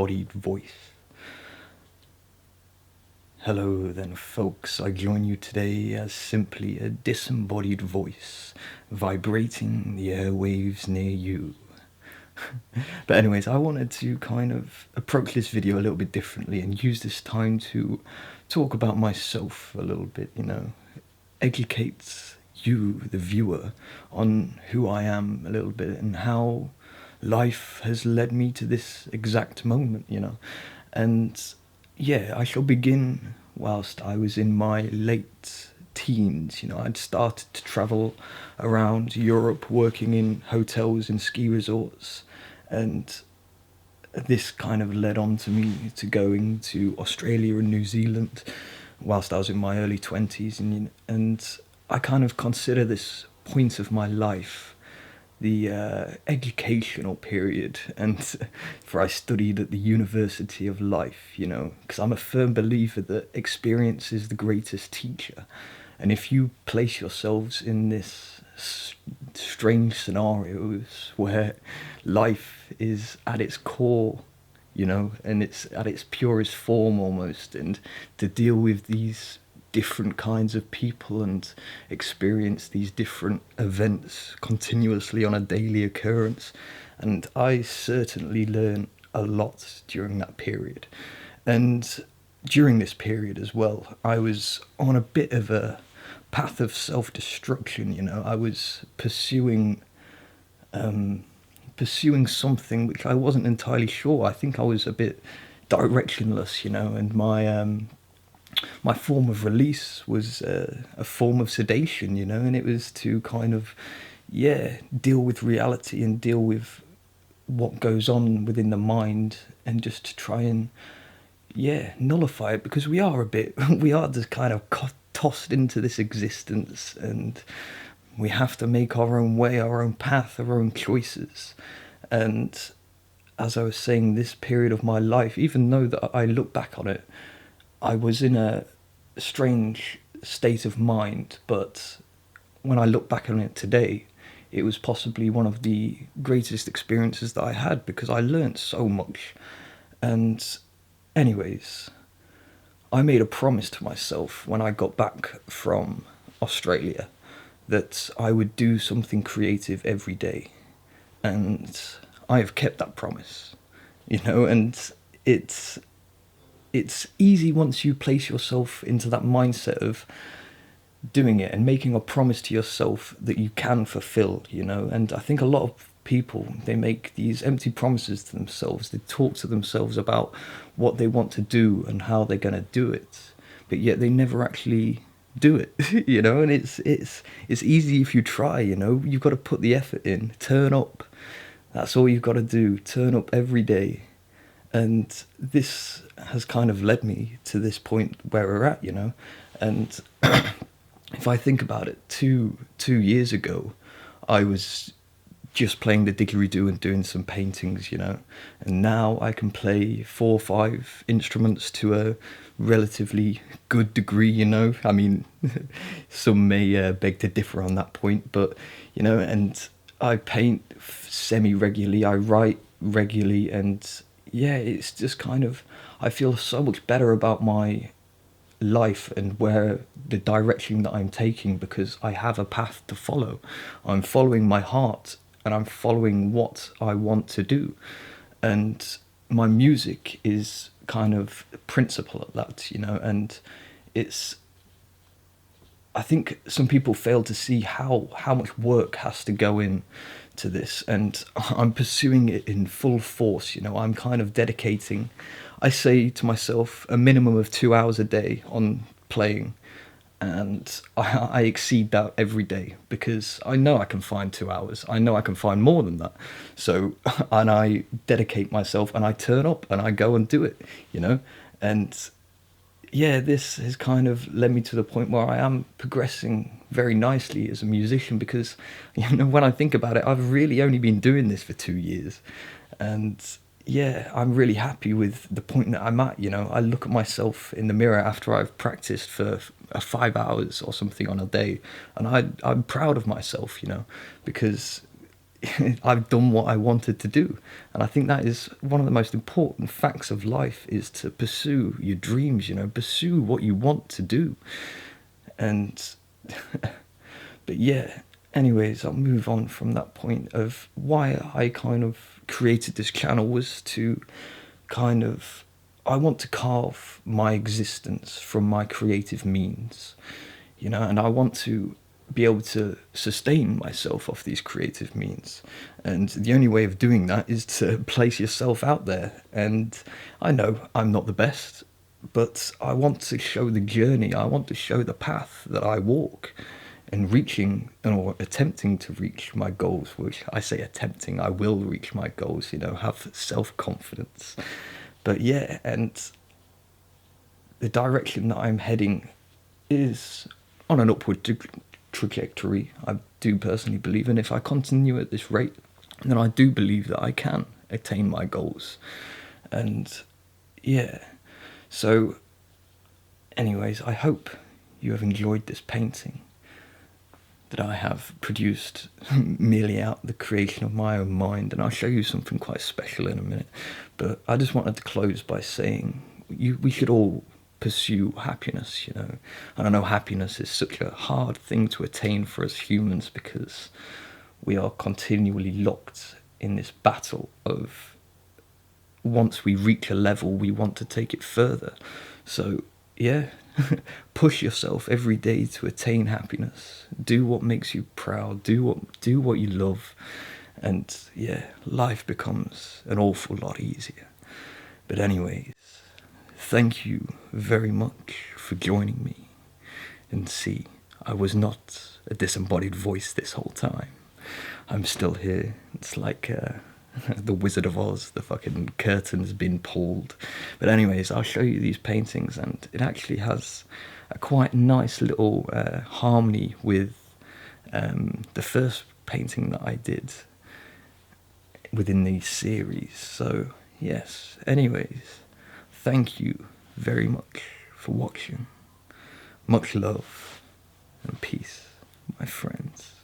Bodied voice. Hello then, folks. I join you today as simply a disembodied voice vibrating the airwaves near you. But anyways, I wanted to kind of approach this video a little bit differently and use this time to talk about myself a little bit, educate you, the viewer, on who I am a little bit and how life has led me to this exact moment. And yeah, I shall begin whilst I was in my late teens. I'd started to travel around Europe working in hotels and ski resorts, and this kind of led on to me to going to Australia and New Zealand whilst I was in my early 20s, and I kind of consider this point of my life the educational period, and for I studied at the University of Life, because I'm a firm believer that experience is the greatest teacher. And if you place yourselves in this strange scenarios where life is at its core, and it's at its purest form almost, and to deal with these different kinds of people and experience these different events continuously on a daily occurrence. And I certainly learned a lot during that period. And during this period as well, I was on a bit of a path of self-destruction. I was pursuing something which I wasn't entirely sure. I think I was a bit directionless, and my form of release was a form of sedation, and it was to kind of, deal with reality and deal with what goes on within the mind, and just to try and, nullify it, because we are just kind of tossed into this existence, and we have to make our own way, our own path, our own choices. And as I was saying, this period of my life, even though that I look back on it, I was in a strange state of mind, but when I look back on it today, it was possibly one of the greatest experiences that I had, because I learned so much. And anyways, I made a promise to myself when I got back from Australia that I would do something creative every day. And I have kept that promise, and it's easy once you place yourself into that mindset of doing it and making a promise to yourself that you can fulfill, and I think a lot of people, they make these empty promises to themselves. They talk to themselves about what they want to do and how they're going to do it, but yet they never actually do it. And it's easy if you try. You've got to put the effort in, turn up. That's all you've got to do, turn up every day. And this has kind of led me to this point where we're at, and if I think about it, two years ago, I was just playing the didgeridoo and doing some paintings, and now I can play 4 or 5 instruments to a relatively good degree, I mean, some may beg to differ on that point, but, and I paint semi-regularly, I write regularly, and it's just kind of, I feel so much better about my life and where the direction that I'm taking, because I have a path to follow. I'm following my heart, and I'm following what I want to do. And my music is kind of principle at that, and it's, I think some people fail to see how much work has to go in to this, and I'm pursuing it in full force. I'm kind of dedicating, I say to myself, a minimum of 2 hours a day on playing, and I exceed that every day, because I know I can find 2 hours. I know I can find more than that. So, and I dedicate myself, and I turn up, and I go and do it, and this has kind of led me to the point where I am progressing very nicely as a musician, because, when I think about it, I've really only been doing this for 2 years. And I'm really happy with the point that I'm at. I look at myself in the mirror after I've practiced for 5 hours or something on a day, and I'm proud of myself, because I've done what I wanted to do. And I think that is one of the most important facts of life, is to pursue your dreams, you know, pursue what you want to do. And, but yeah, anyways, I'll move on from that point of why I kind of created this channel was to kind of, I want to carve my existence from my creative means, you know, and I want to be able to sustain myself off these creative means. And the only way of doing that is to place yourself out there. And I know I'm not the best, but I want to show the journey. I want to show the path that I walk in reaching or attempting to reach my goals, which I say attempting, I will reach my goals, you know, have self-confidence. But yeah, and the direction that I'm heading is on an upward trajectory, I do personally believe. And if I continue at this rate, then I do believe that I can attain my goals. And yeah, so anyways, I hope you have enjoyed this painting that I have produced merely out the creation of my own mind, and I'll show you something quite special in a minute. But I just wanted to close by saying we should all pursue happiness, you know. And I know happiness is such a hard thing to attain for us humans, because we are continually locked in this battle of, once we reach a level, we want to take it further. So yeah, push yourself every day to attain happiness. Do what makes you proud. Do what you love, and yeah, life becomes an awful lot easier. But anyways, thank you very much for joining me. And see, I was not a disembodied voice this whole time. I'm still here. It's like the Wizard of Oz, the fucking curtain's been pulled. But anyways, I'll show you these paintings, and it actually has a quite nice little harmony with the first painting that I did within these series. So yes, anyways, thank you very much for watching. Much love and peace, my friends.